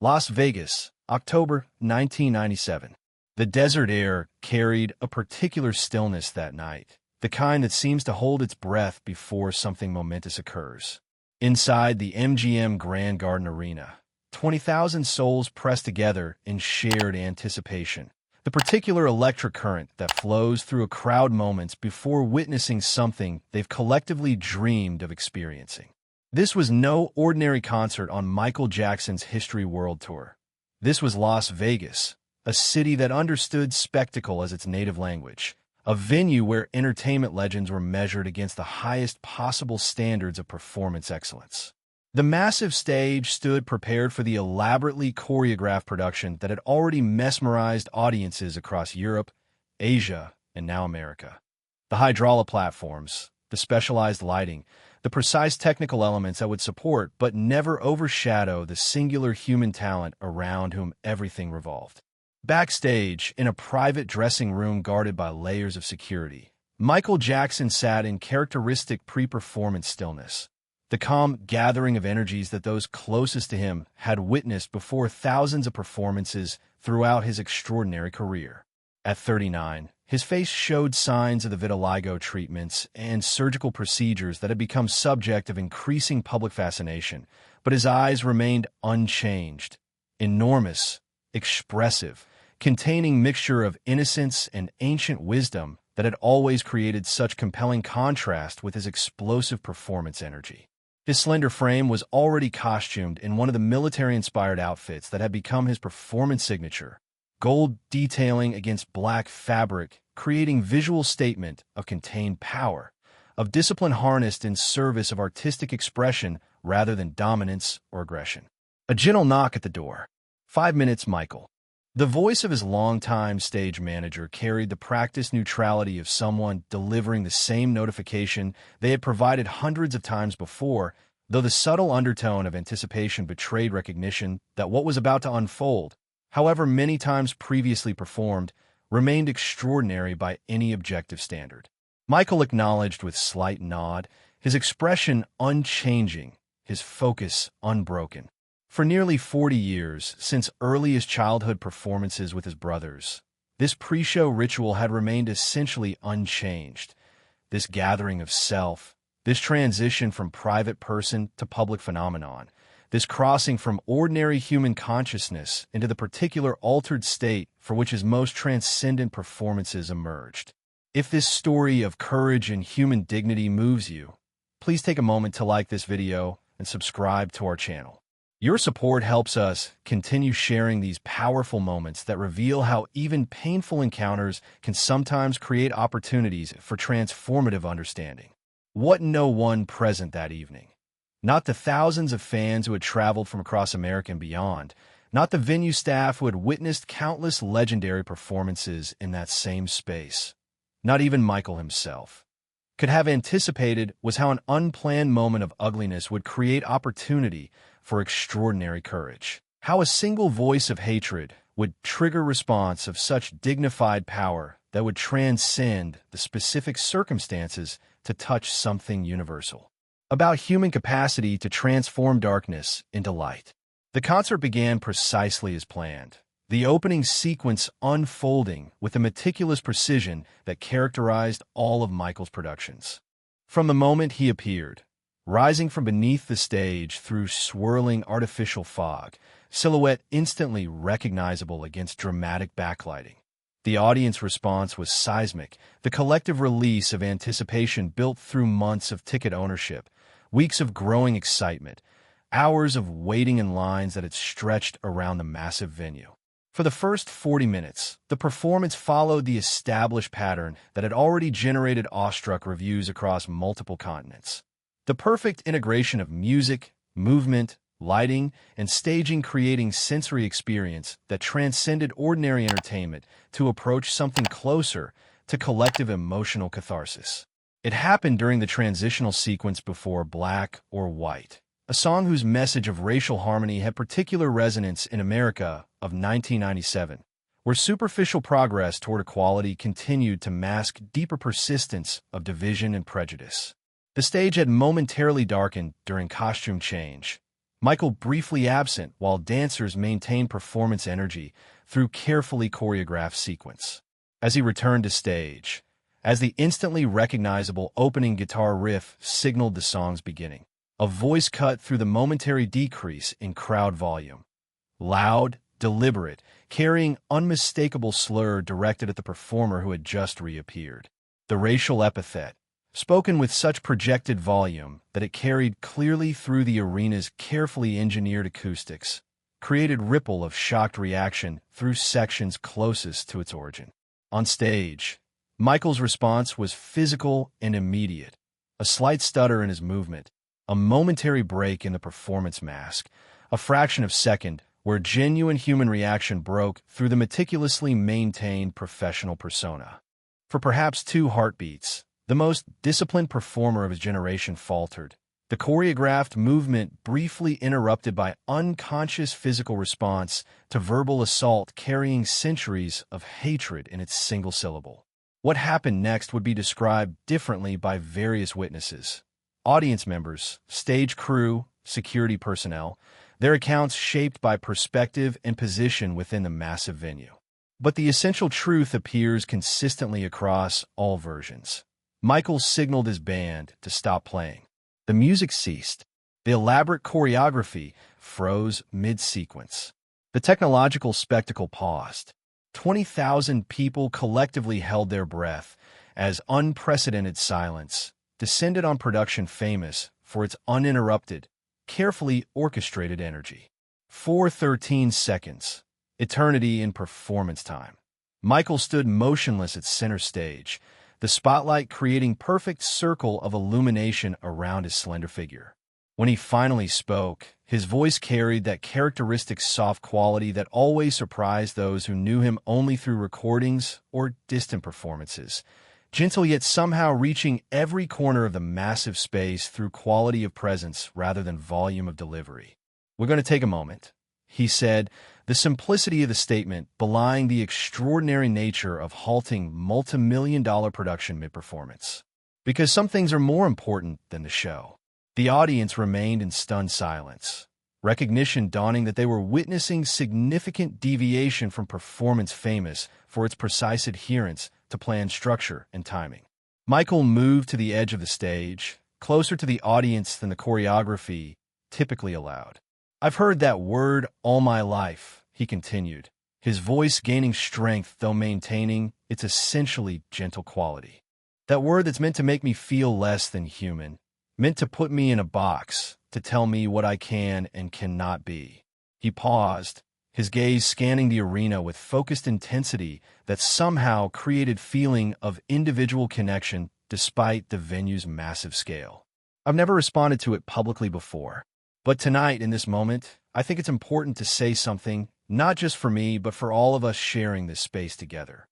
Las Vegas, October 1997. The desert air carried a particular stillness that night, the kind that seems to hold its breath before something momentous occurs. Inside the MGM Grand Garden Arena, 20,000 souls pressed together in shared anticipation. The particular electric current that flows through a crowd moments before witnessing something they've collectively dreamed of experiencing. This was no ordinary concert on Michael Jackson's History World Tour. This was Las Vegas, a city that understood spectacle as its native language, a venue where entertainment legends were measured against the highest possible standards of performance excellence. The massive stage stood prepared for the elaborately choreographed production that had already mesmerized audiences across Europe, Asia, and now America. The hydraulic platforms, the specialized lighting, the precise technical elements that would support but never overshadow the singular human talent around whom everything revolved. Backstage, in a private dressing room guarded by layers of security, Michael Jackson sat in characteristic pre-performance stillness, the calm gathering of energies that those closest to him had witnessed before thousands of performances throughout his extraordinary career. At 39, his face showed signs of the vitiligo treatments and surgical procedures that had become subject of increasing public fascination, but his eyes remained unchanged, enormous, expressive, containing mixture of innocence and ancient wisdom that had always created such compelling contrast with his explosive performance energy. His slender frame was already costumed in one of the military-inspired outfits that had become his performance signature, gold detailing against black fabric, creating visual statement of contained power, of discipline harnessed in service of artistic expression rather than dominance or aggression. A gentle knock at the door. 5 minutes, Michael. The voice of his longtime stage manager carried the practiced neutrality of someone delivering the same notification they had provided hundreds of times before, though the subtle undertone of anticipation betrayed recognition that what was about to unfold, however many times previously performed, remained extraordinary by any objective standard. Michael acknowledged with slight nod, his expression unchanging, his focus unbroken. For nearly 40 years, since earliest childhood performances with his brothers, this pre-show ritual had remained essentially unchanged. This gathering of self, this transition from private person to public phenomenon, this crossing from ordinary human consciousness into the particular altered state for which his most transcendent performances emerged. If this story of courage and human dignity moves you, please take a moment to like this video and subscribe to our channel. Your support helps us continue sharing these powerful moments that reveal how even painful encounters can sometimes create opportunities for transformative understanding. What no one present that evening. Not the thousands of fans who had traveled from across America and beyond, not the venue staff who had witnessed countless legendary performances in that same space, not even Michael himself, could have anticipated was how an unplanned moment of ugliness would create opportunity for extraordinary courage. How a single voice of hatred would trigger response of such dignified power that would transcend the specific circumstances to touch something universal. About human capacity to transform darkness into light. The concert began precisely as planned, the opening sequence unfolding with the meticulous precision that characterized all of Michael's productions. From the moment he appeared, rising from beneath the stage through swirling artificial fog, silhouette instantly recognizable against dramatic backlighting. The audience response was seismic, the collective release of anticipation built through months of ticket ownership, weeks of growing excitement, hours of waiting in lines that had stretched around the massive venue. For the first 40 minutes, the performance followed the established pattern that had already generated awestruck reviews across multiple continents. The perfect integration of music, movement, lighting, and staging creating sensory experience that transcended ordinary entertainment to approach something closer to collective emotional catharsis. It happened during the transitional sequence before Black or White, a song whose message of racial harmony had particular resonance in America of 1997, where superficial progress toward equality continued to mask deeper persistence of division and prejudice. The stage had momentarily darkened during costume change, Michael briefly absent while dancers maintained performance energy through carefully choreographed sequence. As he returned to stage, as the instantly recognizable opening guitar riff signaled the song's beginning, a voice cut through the momentary decrease in crowd volume. Loud, deliberate, carrying unmistakable slur directed at the performer who had just reappeared. The racial epithet, spoken with such projected volume that it carried clearly through the arena's carefully engineered acoustics, created ripple of shocked reaction through sections closest to its origin. On stage, Michael's response was physical and immediate. A slight stutter in his movement, a momentary break in the performance mask, a fraction of a second where genuine human reaction broke through the meticulously maintained professional persona. For perhaps 2 heartbeats, the most disciplined performer of his generation faltered, the choreographed movement briefly interrupted by unconscious physical response to verbal assault carrying centuries of hatred in its single syllable. What happened next would be described differently by various witnesses. Audience members, stage crew, security personnel, their accounts shaped by perspective and position within the massive venue. But the essential truth appears consistently across all versions. Michael signaled his band to stop playing. The music ceased. The elaborate choreography froze mid-sequence. The technological spectacle paused. 20,000 people collectively held their breath as unprecedented silence descended on production famous for its uninterrupted, carefully orchestrated energy. 4:13 seconds. Eternity in performance time. Michael stood motionless at center stage, the spotlight creating perfect circle of illumination around his slender figure. When he finally spoke, his voice carried that characteristic soft quality that always surprised those who knew him only through recordings or distant performances, gentle yet somehow reaching every corner of the massive space through quality of presence rather than volume of delivery. "We're going to take a moment," he said, the simplicity of the statement belying the extraordinary nature of halting multimillion-dollar production mid-performance. Because some things are more important than the show. The audience remained in stunned silence, recognition dawning that they were witnessing significant deviation from performance famous for its precise adherence to planned structure and timing. Michael moved to the edge of the stage, closer to the audience than the choreography typically allowed. "I've heard that word all my life," he continued, his voice gaining strength though maintaining its essentially gentle quality. "That word that's meant to make me feel less than human, meant to put me in a box, to tell me what I can and cannot be." He paused, his gaze scanning the arena with focused intensity that somehow created feeling of individual connection despite the venue's massive scale. "I've never responded to it publicly before. But tonight, in this moment, I think it's important to say something, not just for me, but for all of us sharing this space together.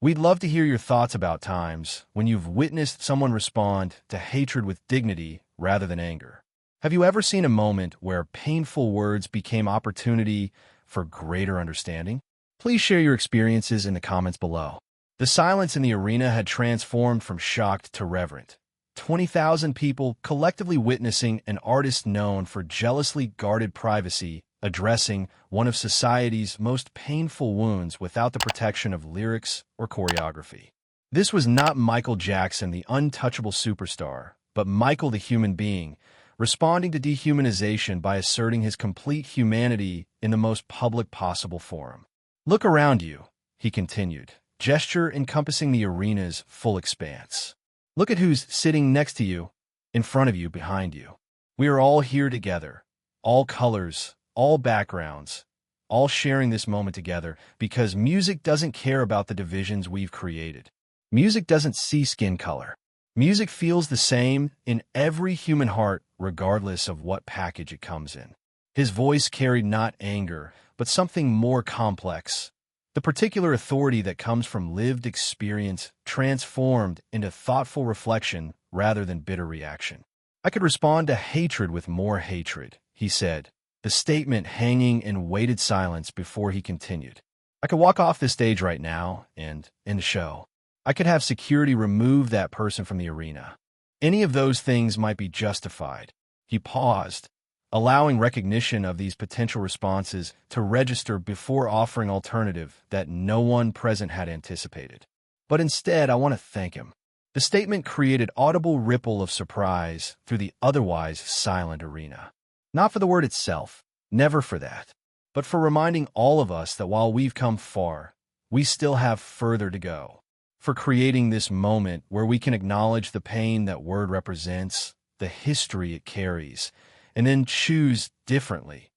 We'd love to hear your thoughts about times when you've witnessed someone respond to hatred with dignity rather than anger. Have you ever seen a moment where painful words became opportunity for greater understanding? Please share your experiences in the comments below." The silence in the arena had transformed from shocked to reverent. 20,000 people collectively witnessing an artist known for jealously guarded privacy addressing one of society's most painful wounds without the protection of lyrics or choreography. This was not Michael Jackson, the untouchable superstar, but Michael the human being, responding to dehumanization by asserting his complete humanity in the most public possible forum. "Look around you," he continued, gesture encompassing the arena's full expanse. "Look at who's sitting next to you, in front of you, behind you. We are all here together, all colors, all backgrounds, all sharing this moment together because music doesn't care about the divisions we've created. Music doesn't see skin color. Music feels the same in every human heart regardless of what package it comes in." His voice carried not anger, but something more complex. The particular authority that comes from lived experience transformed into thoughtful reflection rather than bitter reaction. "I could respond to hatred with more hatred," he said, the statement hanging in weighted silence before he continued. "I could walk off this stage right now and end the show. I could have security remove that person from the arena. Any of those things might be justified." He paused, allowing recognition of these potential responses to register before offering alternative that no one present had anticipated. But instead, I want to thank him. The statement created audible ripple of surprise through the otherwise silent arena. Not for the word itself, never for that, but for reminding all of us that while we've come far, we still have further to go. For creating this moment where we can acknowledge the pain that word represents, the history it carries, and then choose differently.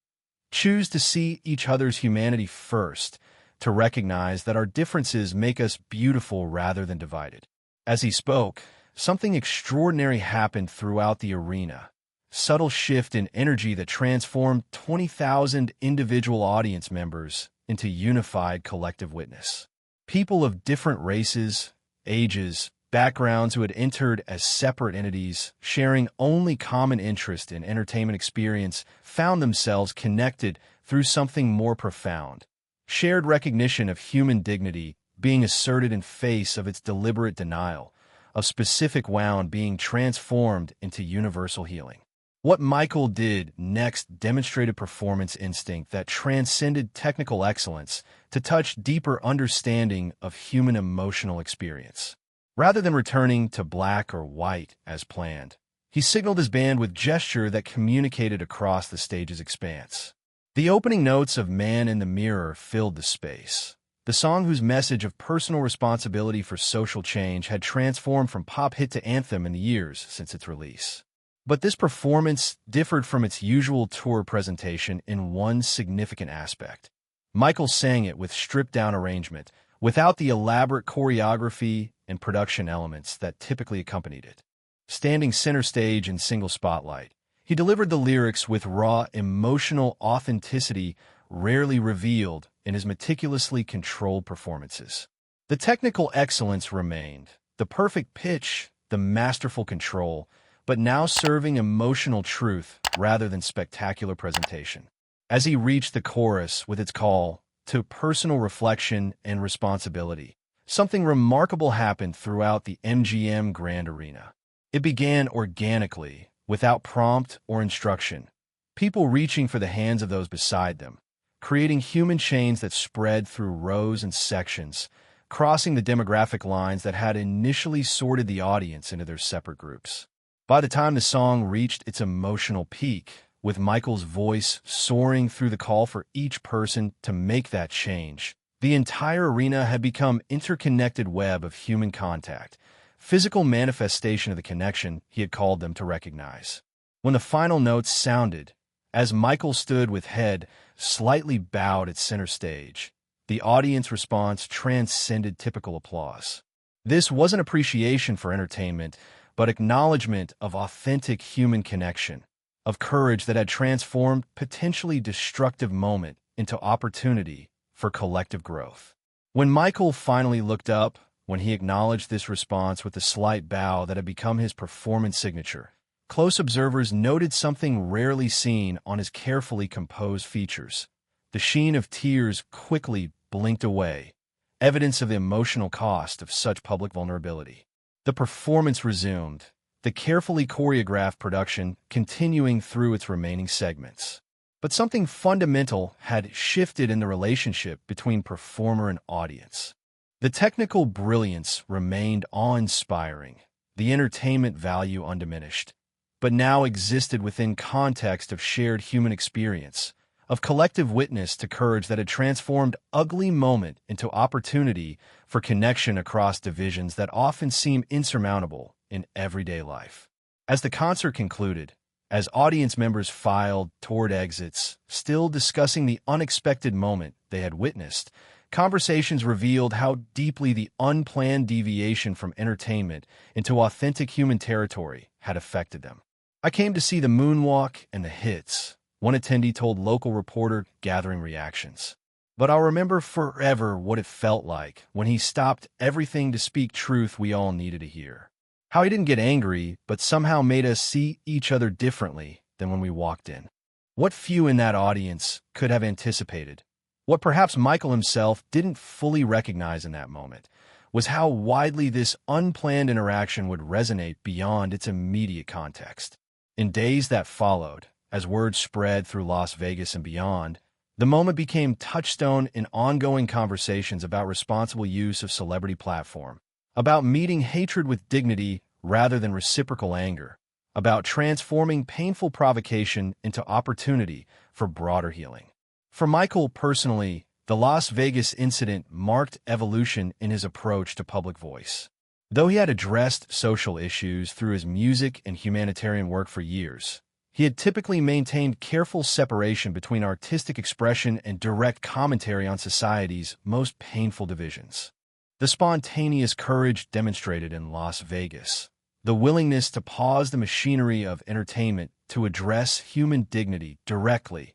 Choose to see each other's humanity first, to recognize that our differences make us beautiful rather than divided. As he spoke, something extraordinary happened throughout the arena. Subtle shift in energy that transformed 20,000 individual audience members into unified collective witness. People of different races, ages, backgrounds who had entered as separate entities, sharing only common interest in entertainment experience, found themselves connected through something more profound. Shared recognition of human dignity being asserted in face of its deliberate denial, of specific wound being transformed into universal healing. What Michael did next demonstrated performance instinct that transcended technical excellence to touch deeper understanding of human emotional experience. Rather than returning to black or white as planned, he signaled his band with gesture that communicated across the stage's expanse. The opening notes of Man in the Mirror filled the space. The song whose message of personal responsibility for social change had transformed from pop hit to anthem in the years since its release. But this performance differed from its usual tour presentation in one significant aspect. Michael sang it with stripped-down arrangement, without the elaborate choreography and production elements that typically accompanied it. Standing center stage in single spotlight, he delivered the lyrics with raw, emotional authenticity rarely revealed in his meticulously controlled performances. The technical excellence remained, the perfect pitch, the masterful control, but now serving emotional truth rather than spectacular presentation. As he reached the chorus with its call to personal reflection and responsibility, something remarkable happened throughout the MGM Grand Arena. It began organically, without prompt or instruction, people reaching for the hands of those beside them, creating human chains that spread through rows and sections, crossing the demographic lines that had initially sorted the audience into their separate groups. By the time the song reached its emotional peak, with Michael's voice soaring through the call for each person to make that change, the entire arena had become an interconnected web of human contact, physical manifestation of the connection he had called them to recognize. When the final notes sounded, as Michael stood with head slightly bowed at center stage, the audience response transcended typical applause. This wasn't appreciation for entertainment, but acknowledgement of authentic human connection, of courage that had transformed potentially destructive moment into opportunity for collective growth. When Michael finally looked up, when he acknowledged this response with the slight bow that had become his performance signature, close observers noted something rarely seen on his carefully composed features. The sheen of tears quickly blinked away, evidence of the emotional cost of such public vulnerability. The performance resumed, the carefully choreographed production continuing through its remaining segments. But something fundamental had shifted in the relationship between performer and audience. The technical brilliance remained awe-inspiring, the entertainment value undiminished, but now existed within context of shared human experience, of collective witness to courage that had transformed ugly moment into opportunity for connection across divisions that often seem insurmountable in everyday life. As the concert concluded, as audience members filed toward exits, still discussing the unexpected moment they had witnessed, conversations revealed how deeply the unplanned deviation from entertainment into authentic human territory had affected them. "I came to see the moonwalk and the hits," one attendee told local reporter, gathering reactions. "But I'll remember forever what it felt like when he stopped everything to speak truth we all needed to hear. How he didn't get angry, but somehow made us see each other differently than when we walked in." What few in that audience could have anticipated, what perhaps Michael himself didn't fully recognize in that moment, was how widely this unplanned interaction would resonate beyond its immediate context. In days that followed, as word spread through Las Vegas and beyond, the moment became touchstone in ongoing conversations about responsible use of celebrity platform, about meeting hatred with dignity rather than reciprocal anger, about transforming painful provocation into opportunity for broader healing. For Michael personally, the Las Vegas incident marked evolution in his approach to public voice. Though he had addressed social issues through his music and humanitarian work for years, he had typically maintained careful separation between artistic expression and direct commentary on society's most painful divisions. The spontaneous courage demonstrated in Las Vegas, the willingness to pause the machinery of entertainment to address human dignity directly,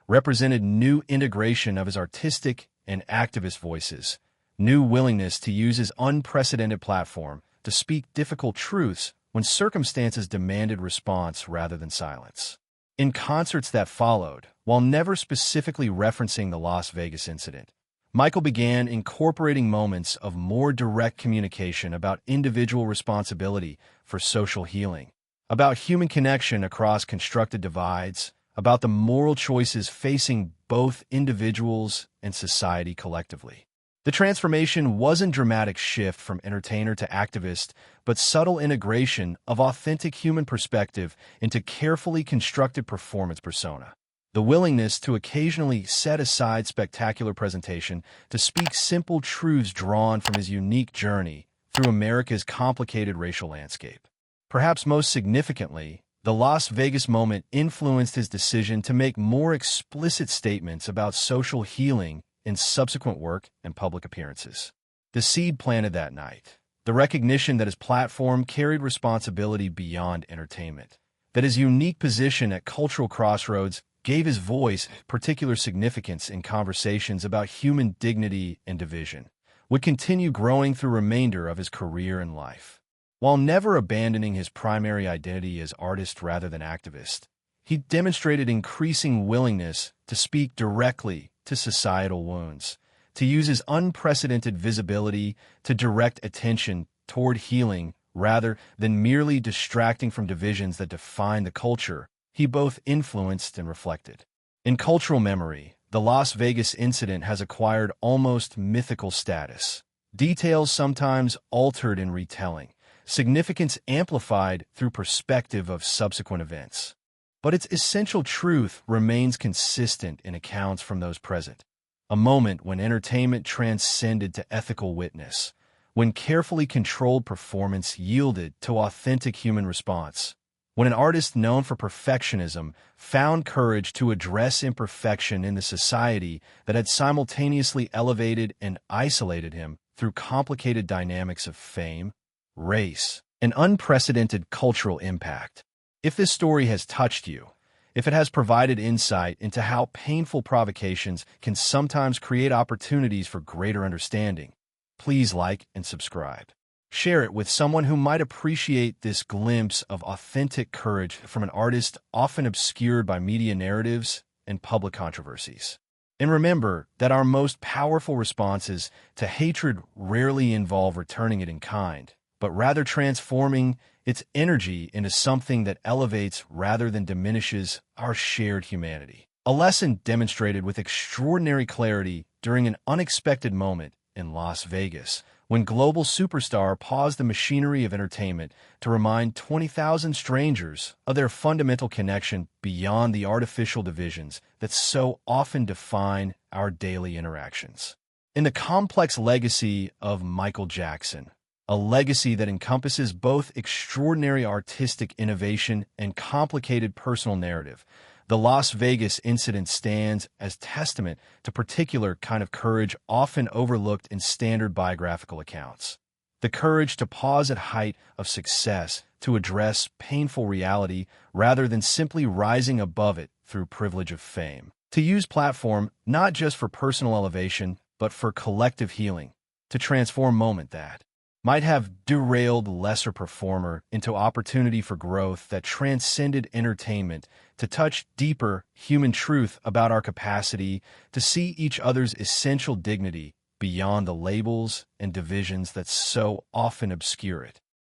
represented new integration of his artistic and activist voices, new willingness to use his unprecedented platform to speak difficult truths when circumstances demanded response rather than silence. In concerts that followed, while never specifically referencing the Las Vegas incident, Michael began incorporating moments of more direct communication about individual responsibility for social healing, about human connection across constructed divides, about the moral choices facing both individuals and society collectively. The transformation wasn't a dramatic shift from entertainer to activist, but subtle integration of authentic human perspective into carefully constructed performance persona. The willingness to occasionally set aside spectacular presentation to speak simple truths drawn from his unique journey through America's complicated racial landscape. Perhaps most significantly, the Las Vegas moment influenced his decision to make more explicit statements about social healing in subsequent work and public appearances. The seed planted that night, the recognition that his platform carried responsibility beyond entertainment, that his unique position at cultural crossroads gave his voice particular significance in conversations about human dignity and division, would continue growing through the remainder of his career and life. While never abandoning his primary identity as artist rather than activist, he demonstrated increasing willingness to speak directly to societal wounds, to use his unprecedented visibility to direct attention toward healing rather than merely distracting from divisions that define the culture he both influenced and reflected. In cultural memory, the Las Vegas incident has acquired almost mythical status. Details sometimes altered in retelling, significance amplified through perspective of subsequent events. But its essential truth remains consistent in accounts from those present. A moment when entertainment transcended to ethical witness, when carefully controlled performance yielded to authentic human response, when an artist known for perfectionism found courage to address imperfection in the society that had simultaneously elevated and isolated him through complicated dynamics of fame, race, and unprecedented cultural impact. If this story has touched you, if it has provided insight into how painful provocations can sometimes create opportunities for greater understanding, please like and subscribe. Share it with someone who might appreciate this glimpse of authentic courage from an artist often obscured by media narratives and public controversies. And remember that our most powerful responses to hatred rarely involve returning it in kind, but rather transforming its energy into something that elevates rather than diminishes our shared humanity. A lesson demonstrated with extraordinary clarity during an unexpected moment in Las Vegas, when global superstar paused the machinery of entertainment to remind 20,000 strangers of their fundamental connection beyond the artificial divisions that so often define our daily interactions. In the complex legacy of Michael Jackson, a legacy that encompasses both extraordinary artistic innovation and complicated personal narrative, the Las Vegas incident stands as testament to particular kind of courage often overlooked in standard biographical accounts. The courage to pause at height of success to address painful reality rather than simply rising above it through privilege of fame. To use platform not just for personal elevation, but for collective healing, to transform moment that might have derailed lesser performer into opportunity for growth that transcended entertainment, to touch deeper human truth about our capacity to see each other's essential dignity beyond the labels and divisions that so often obscure it.